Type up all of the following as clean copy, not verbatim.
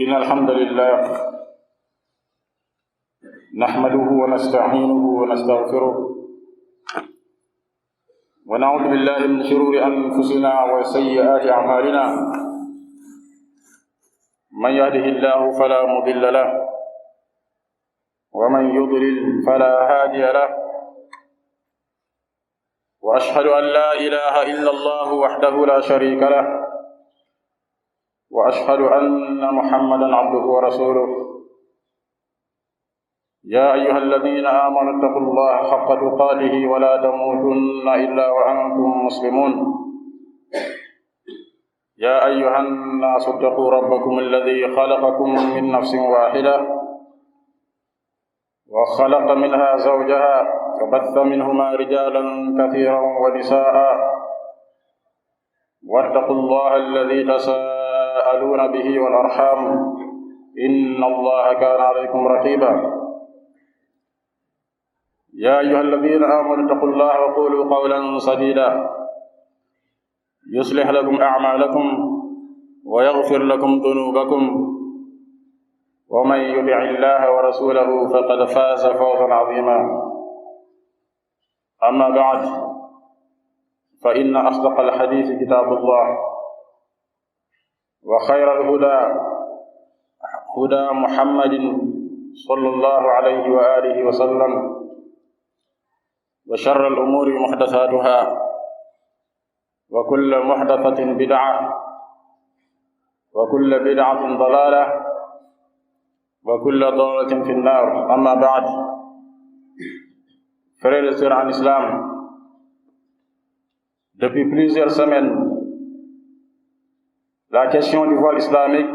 إن الحمد لله نحمده ونستعينه ونستغفره ونعوذ بالله من شرور أنفسنا وسيئات أعمالنا من يهده الله فلا مضل له ومن يضلل فلا هادي له وأشهد أن لا إله إلا الله وحده لا شريك له وأشهد أن محمدا عبده ورسوله يا أيها الذين آمنوا اتقوا الله حق تقاته ولا تموتن إلا وأنتم مسلمون يا أيها الناس اتقوا ربكم الذي خلقكم من نفس واحدة وخلق منها زوجها وبث منهما رجالا كثيرا ونساء واتقوا الله الذي تساءلون به والأرحام إن الله كان عليكم رقيبا يا أيها الذين آمنوا اتقوا الله وقولوا قولا سديدا يصلح لكم أعمالكم ويغفر لكم ذنوبكم ومن يطع الله ورسوله فقد فاز فوزا عظيما أما بعد فإن أصدق الحديث كتاب الله وخير الهدى هدى محمد صلى الله عليه وآله وسلم وشر الأمور محدثاتها وكل محدثة بدعة وكل بدعة ضلالة وكل ضلالة في النار. أما بعد, frères et sœurs en islam, depuis plusieurs semaines, la question du voile islamique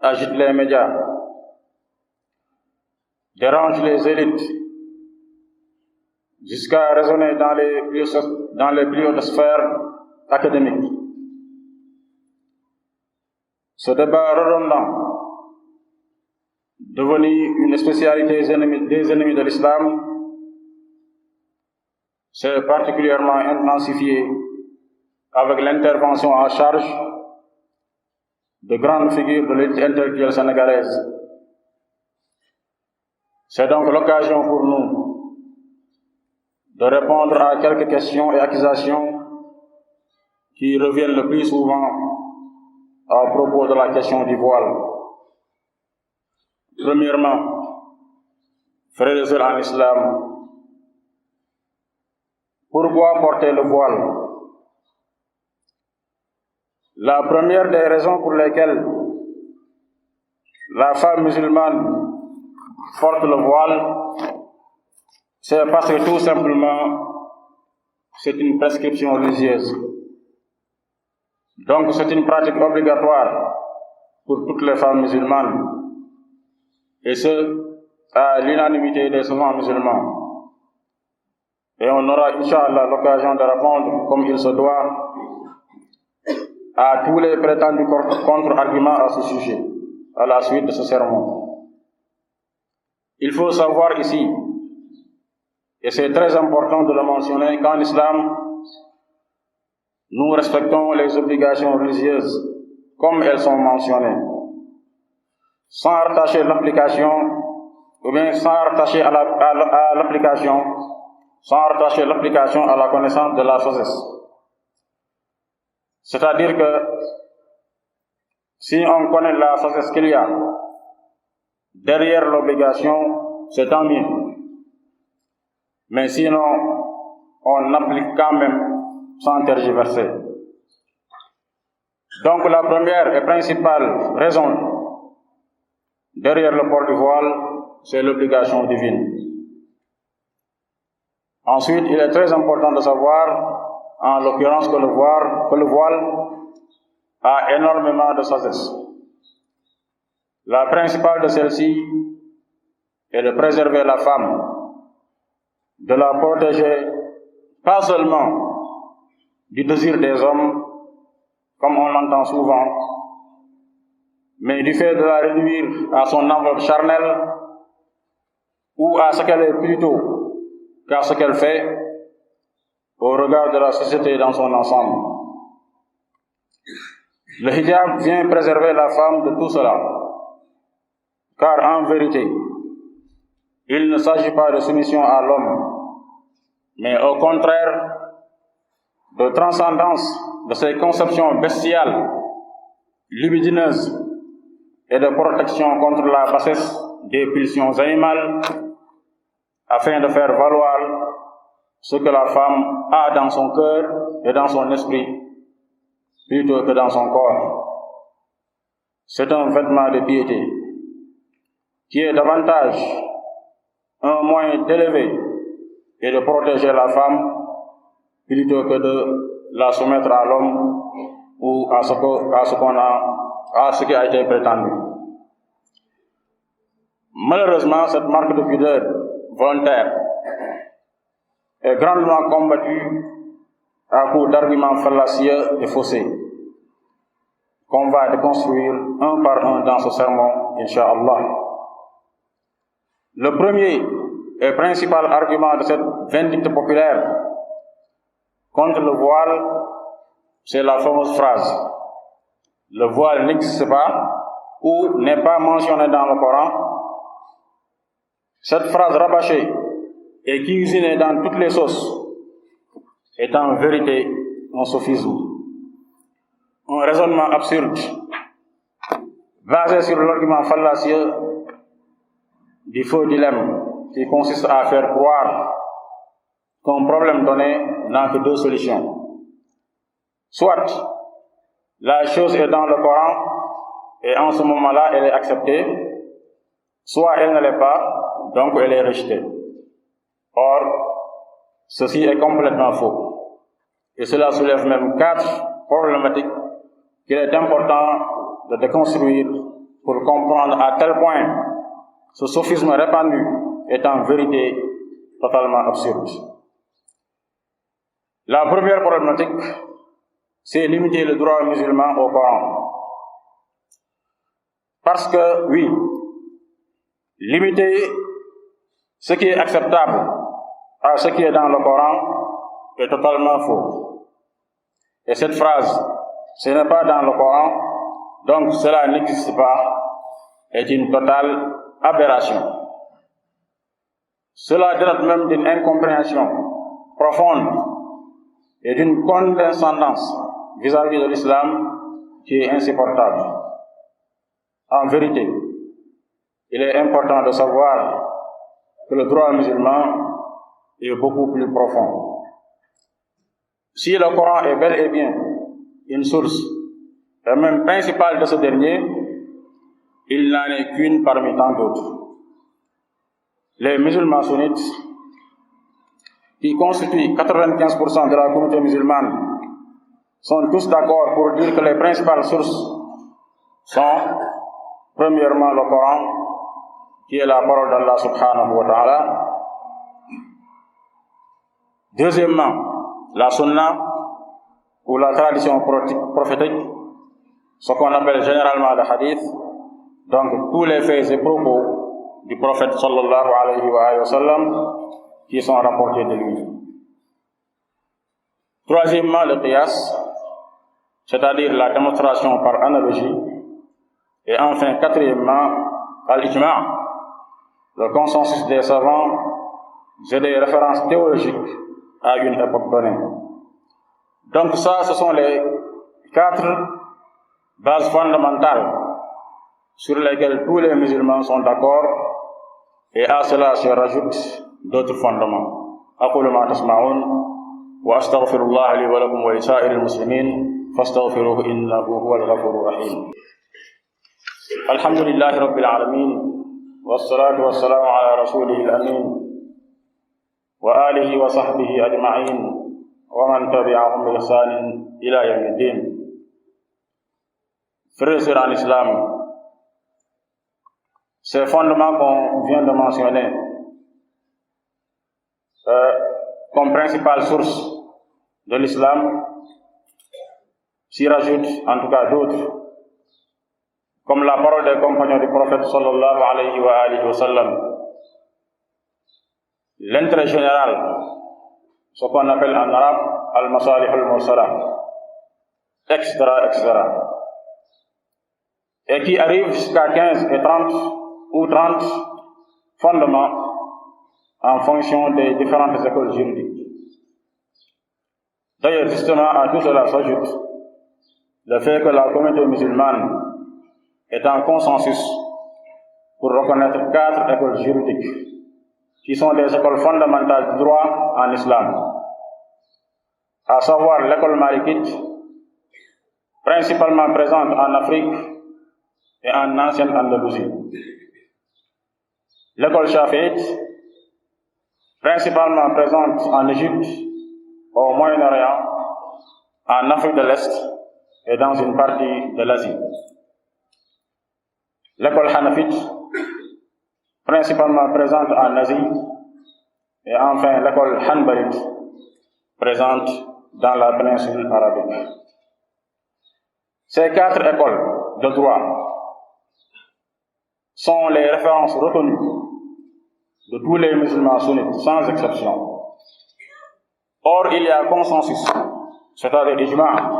agite les médias, dérange les élites, jusqu'à résonner dans les plus hautes sphères académiques. Ce débat redondant, devenu une spécialité des ennemis de l'islam, s'est particulièrement intensifié avec l'intervention à charge de grandes figures de l'élite intellectuelle sénégalaise. C'est donc l'occasion pour nous de répondre à quelques questions et accusations qui reviennent le plus souvent à propos de la question du voile. Premièrement, frères et sœurs en islam, pourquoi porter le voile? La première des raisons pour lesquelles la femme musulmane porte le voile, c'est parce que tout simplement, c'est une prescription religieuse. Donc c'est une pratique obligatoire pour toutes les femmes musulmanes, et ce, à l'unanimité des savants musulmans. Et on aura, Inch'Allah, l'occasion de répondre comme il se doit à tous les prétendus contre-arguments à ce sujet, à la suite de ce sermon. Il faut savoir ici, et c'est très important de le mentionner, qu'en islam, nous respectons les obligations religieuses comme elles sont mentionnées, sans rattacher l'application, ou bien sans rattacher à l'application, sans rattacher l'application à la connaissance de la sagesse. C'est-à-dire que si on connaît la sagesse qu'il y a derrière l'obligation, c'est tant mieux. Mais sinon, on applique quand même sans tergiverser. Donc la première et principale raison derrière le port du voile, c'est l'obligation divine. Ensuite, il est très important de savoir, en l'occurrence, que le voile a énormément de sagesse. La principale de celle-ci est de préserver la femme, de la protéger pas seulement du désir des hommes, comme on l'entend souvent, mais du fait de la réduire à son enveloppe charnelle ou à ce qu'elle est plutôt qu'à ce qu'elle fait au regard de la société dans son ensemble. Le hijab vient préserver la femme de tout cela. car en vérité, il ne s'agit pas de soumission à l'homme, mais au contraire de transcendance de ses conceptions bestiales, libidineuses et de protection contre la bassesse des pulsions animales, afin de faire valoir ce que la femme a dans son cœur et dans son esprit, plutôt que dans son corps. C'est un vêtement de piété qui est davantage un moyen d'élever et de protéger la femme plutôt que de la soumettre à l'homme ou à ce qui a été prétendu. Malheureusement, cette marque de pudeur volontaire est grandement combattue à coups d'arguments fallacieux et faussés, qu'on va déconstruire un par un dans ce sermon, Inch'Allah. Le premier et principal argument de cette vindicte populaire contre le voile, c'est la fameuse phrase « Le voile n'existe pas ou n'est pas mentionné dans le Coran ». Cette phrase rabâchée et cuisinée dans toutes les sauces est en vérité un sophisme, un raisonnement absurde, basé sur l'argument fallacieux du faux dilemme qui consiste à faire croire qu'un problème donné n'a que deux solutions. Soit la chose est dans le Coran et en ce moment-là elle est acceptée, soit elle ne l'est pas, donc elle est rejetée. Or, ceci est complètement faux. Et cela soulève même 4 problématiques qu'il est important de déconstruire pour comprendre à tel point ce sophisme répandu est en vérité totalement absurde. La première problématique, c'est limiter le droit musulman au Coran. Parce que, oui, limiter ce qui est acceptable à ce qui est dans le Coran est totalement faux. Et cette phrase, ce n'est pas dans le Coran, donc cela n'existe pas, est une totale aberration. Cela dénote même d'une incompréhension profonde et d'une condescendance vis-à-vis de l'islam qui est insupportable. En vérité, il est important de savoir que le droit musulman est beaucoup plus profond. Si le Coran est bel et bien une source, et même principale de ce dernier, il n'en est qu'une parmi tant d'autres. Les musulmans sunnites, qui constituent 95% de la communauté musulmane, sont tous d'accord pour dire que les principales sources sont, premièrement, le Coran, qui est la parole d'Allah subhanahu wa ta'ala. Deuxièmement, la sunna, ou la tradition prophétique, ce qu'on appelle généralement le hadith, donc tous les faits et propos du prophète sallallahu alayhi wa sallam qui sont rapportés de lui. Troisièmement, le qiyas, c'est-à-dire la démonstration par analogie. Et enfin, quatrièmement, al-ijma', le consensus des savants et des références théologiques à une époque donnée. Donc ça, ce sont les 4 bases fondamentales sur lesquelles tous les musulmans sont d'accord, et à cela se rajoutent d'autres fondements. أقول ما تسمعون وأستغفر الله لي ولكم ولسائر المسلمين فاستغفروه إنه هو الغفور الرحيم. الحمد لله رب العالمين والصلاة والسلام على رسوله الأمين وآله وصحبه أجمعين ومن تبعهم بإحسان إلى يوم الدين. Frères et sœurs en islam, ces fondements qu'on vient de mentionner comme principale source de l'islam s'y rajoutent en tout cas d'autres, comme la parole des compagnons du prophète sallallahu alayhi wa sallam, l'intérêt général, ce qu'on appelle en arabe al-masalih al-mursala, etc., etc., et qui arrive jusqu'à 15 et 30 ou 30 fondements en fonction des différentes écoles juridiques. D'ailleurs, justement, à tout cela s'ajoute le fait que la communauté musulmane est en consensus pour reconnaître 4 écoles juridiques qui sont des écoles fondamentales du droit en islam, à savoir l'école malikite, principalement présente en Afrique et en ancienne Andalousie, l'école shafiite, principalement présente en Égypte, au Moyen-Orient, en Afrique de l'Est et dans une partie de l'Asie, l'école hanafite, principalement présente en Asie, et enfin l'école hanbalite, présente dans la péninsule arabique. Ces 4 écoles de droit sont les références reconnues de tous les musulmans sunnites, sans exception. Or, il y a consensus, c'est-à-dire ijma',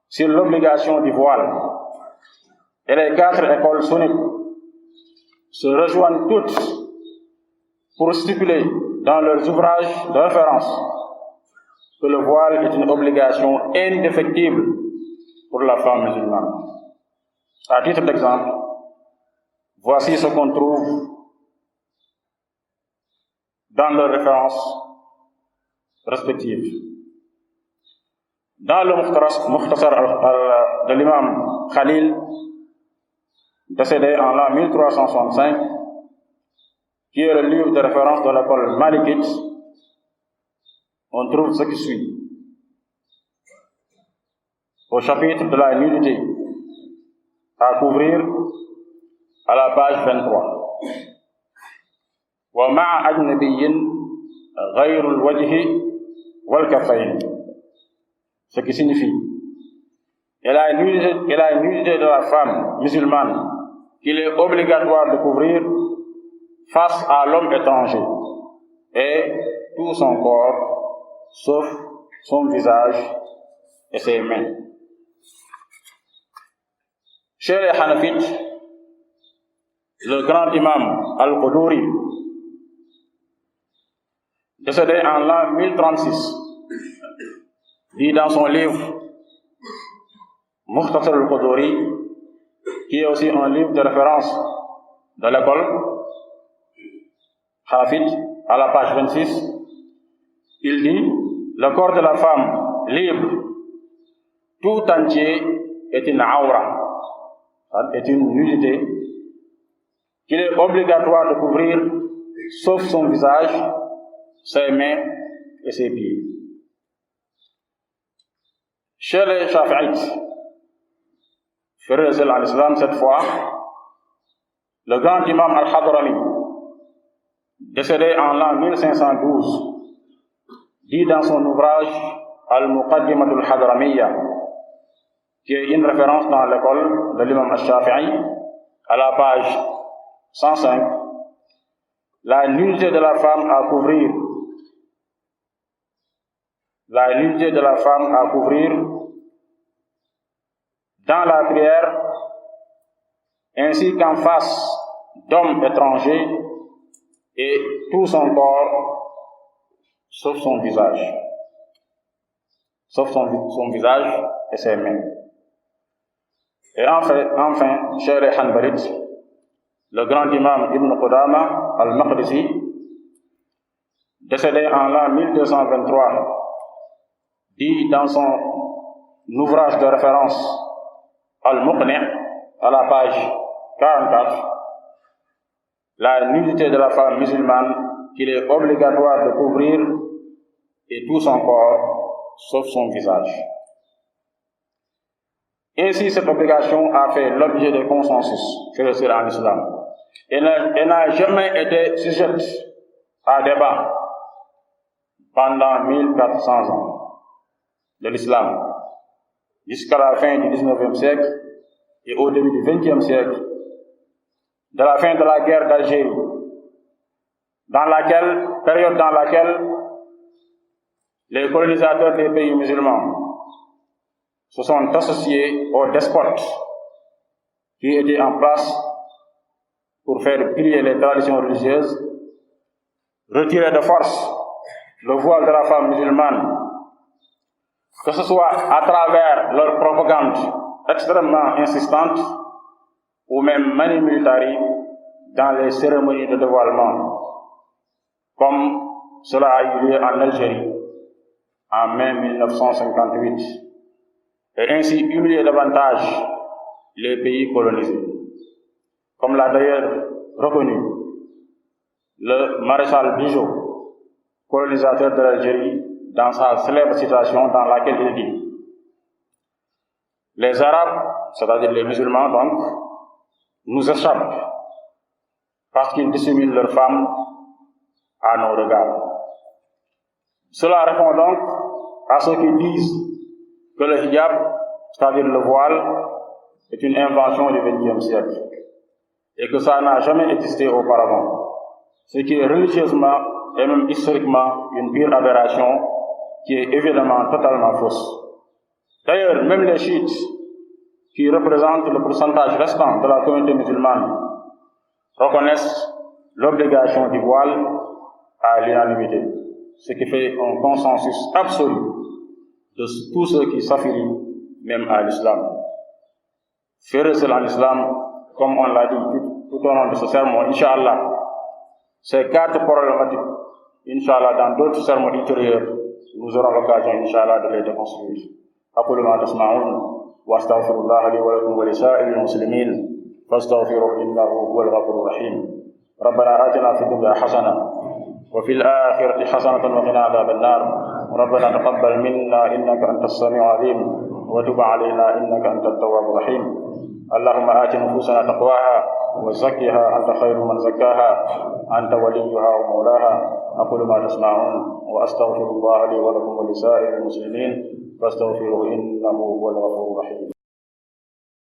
sur l'obligation du voile. Et les 4 écoles sunnites se rejoignent toutes pour stipuler dans leurs ouvrages de référence que le voile est une obligation indéfectible pour la femme musulmane. À titre d'exemple, voici ce qu'on trouve dans leurs références respectives. Dans le Mukhtasar de l'imam Khalil, décédé en l'an 1365, qui est le livre de référence de l'école malikite, on trouve ce qui suit. Au chapitre de la nudité, à couvrir à la page 23. وَمَعَ أَجْنَبِيٍّ غَيْرُ الْوَجْهِ وَالْكَفَّيْنِ. Ce qui signifie, il a une nudité de la femme musulmane qu'il est obligatoire de couvrir face à l'homme étranger et tout son corps, sauf son visage et ses mains. Chez les Hanafites, le grand imam Al-Quduri, décédé en l'an 1036, dit dans son livre Mukhtasar al-Quduri, qui est aussi un livre de référence de l'école Hanafite, à la page 26, il dit: le corps de la femme libre tout entier est une aura, est une nudité qu'il est obligatoire de couvrir sauf son visage, ses mains et ses pieds. Chez les Shafi'ites, frères à l'islam cette fois, le grand imam Al-Hadrami, décédé en l'an 1512, dit dans son ouvrage Al-Muqaddimatul Hadramiyya, qui est une référence dans l'école de l'imam Al-Shafi'i, à la page 105, la nudité de la femme à couvrir, dans la prière, ainsi qu'en face d'hommes étrangers, et tout son corps, sauf son visage et ses mains. Et enfin, chez les Hanbalites, le grand imam Ibn Qudama al-Maqdisi, décédé en l'an 1223, dit dans son ouvrage de référence Al-Muqni', à la page 44, la nudité de la femme musulmane qu'il est obligatoire de couvrir et tout son corps, sauf son visage. Ainsi, cette obligation a fait l'objet de consensus chez le en islam. Elle n'a jamais été sujette à débat pendant 1400 ans de l'islam, jusqu'à la fin du 19e siècle et au début du 20e siècle, de la fin de la guerre d'Algérie, période dans laquelle les colonisateurs des pays musulmans se sont associés aux despotes qui étaient en place pour faire plier les traditions religieuses, retirer de force le voile de la femme musulmane, que ce soit à travers leur propagande extrêmement insistante ou même manipulatoire dans les cérémonies de dévoilement, comme cela a eu lieu en Algérie en mai 1958, et ainsi humilier davantage les pays colonisés, comme l'a d'ailleurs reconnu le maréchal Bigot, colonisateur de l'Algérie, dans sa célèbre citation dans laquelle il dit: les Arabes, c'est-à-dire les musulmans donc, nous échappent parce qu'ils dissimulent leurs femmes à nos regards. Cela répond donc à ceux qui disent que le hijab, c'est-à-dire le voile, est une invention du XXe siècle et que ça n'a jamais existé auparavant, ce qui est religieusement et même historiquement une pure aberration qui est évidemment totalement fausse. D'ailleurs, même les chiites, qui représentent le pourcentage restant de la communauté musulmane, reconnaissent l'obligation du voile à l'unanimité, ce qui fait un consensus absolu de tous ceux qui s'affilient même à l'islam. Faire cela en islam, comme on l'a dit tout au long de ce sermon, Inch'Allah, ces 4 problématiques, Inch'Allah, dans d'autres sermons ultérieurs, nous aurons l'occasion, Inch'Allah, de les déconstruire. أقول ما تسمعون وأستغفر الله لي ولكم ولسائر المسلمين فاستغفروه إنه هو الغفور الرحيم. ربنا آتنا في الدنيا حسنة وفي الآخرة حسنة وقنا عذاب النار. ربنا تقبل منا إنك أنت السميع العليم وتب علينا إنك أنت التواب الرحيم. اللهم آت نفوسنا تقواها وزكها أنت خير من زكاها أنت وليها ومولاها. أقول ما تسمعون وأستغفر الله لي ولكم ولسائر المسلمين فاستغفروه إنه هو الغفور الرحيم.